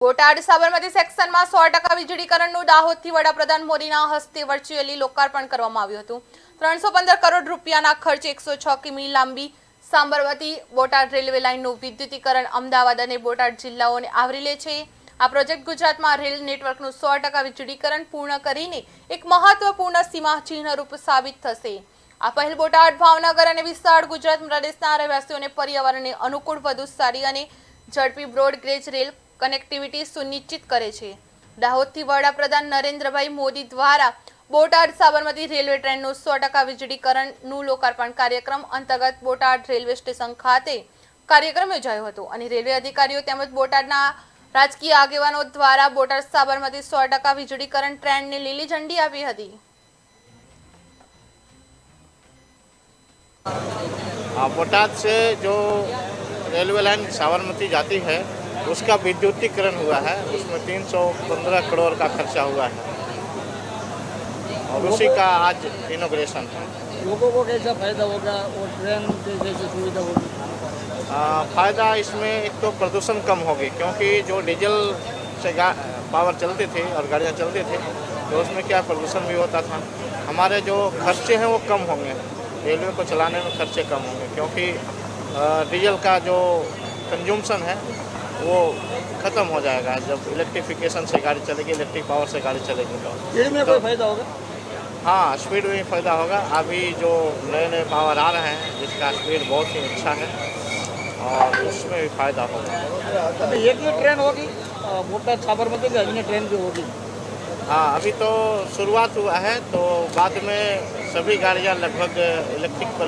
બોટાદ સાબરમતી સેક્શનમાં 100% વીજળીકરણનું દાહોદથી વડાપ્રધાન મોદીના હસ્તે વર્ચ્યુઅલી લોકાર્પણ કરવામાં આવ્યું હતું। 315 કરોડ રૂપિયાના ખર્ચે 106 કિમી લાંબી સાબરમતી બોટાદ રેલવે લાઇનનું વિદ્યુતીકરણ અમદાવાદ અને બોટાદ જિલ્લાઓને આવરી લે છે। આ પ્રોજેક્ટ ગુજરાતમાં રેલ નેટવર્કનું 100% વીજળીકરણ પૂર્ણ કરીને એક મહત્વપૂર્ણ સીમાચિહ્નરૂપ સાબિત થશે। આ પહેલ બોટાદ, ભાવનગર અને વિસ્તાર ગુજરાત પ્રદેશના રહેવાસીઓને પર્યાવરણને અનુકૂળ વધુ સારી અને ઝડપી બ્રોડગેજ રેલ કનેક્ટિવિટી સુનિશ્ચિત કરે છે। દાહોદથી વડાપ્રધાન નરેન્દ્રભાઈ મોદી દ્વારા બોટાદ સાબરમતી રેલવે ટ્રેનનું 100% વીજળીકરણનું લોકાર્પણ કાર્યક્રમ અંતર્ગત બોટાદ રેલવે સ્ટેશન ખાતે કાર્યક્રમ યોજાયો હતો અને રેલવે અધિકારીઓ તેમજ બોટાદના રાજકીય આગેવાનો દ્વારા બોટાદ સાબરમતી 100% વીજળીકરણ ટ્રેનને લીલી ઝંડી આપી હતી। बोटाद से जो रेलवे लाइन साबरमती जाती है उसका विद्युतीकरण हुआ है। उसमें 315 करोड़ का खर्चा हुआ है और उसी का आज इनॉग्रेशन है। लोगों को कैसा फायदा होगा और ट्रेन जैसी सुविधा होगी? फ़ायदा इसमें एक तो प्रदूषण कम होगी, क्योंकि जो डीजल से पावर चलती थी और गाड़ियाँ चलती थी तो उसमें क्या प्रदूषण भी होता था। हमारे जो खर्चे हैं वो कम होंगे, रेलवे को चलाने में खर्चे कम होंगे, क्योंकि डीजल का जो कंज्यूमशन है वो ख़त्म हो जाएगा जब इलेक्ट्रिफिकेशन से गाड़ी चलेगी, इलेक्ट्रिक पावर से गाड़ी चलेगी तो स्पीड में कोई फायदा होगा? हाँ, स्पीड में फ़ायदा होगा। अभी जो नए नए पावर आ रहे हैं जिसका स्पीड बहुत ही अच्छा है और उसमें भी फ़ायदा होगा। अभी एक ही ट्रेन होगी बोटाद साबरमती की, अन्य ट्रेन भी होगी? हाँ, अभी तो शुरुआत हुआ है, तो बाद में सभी गाड़ियाँ लगभग इलेक्ट्रिक पर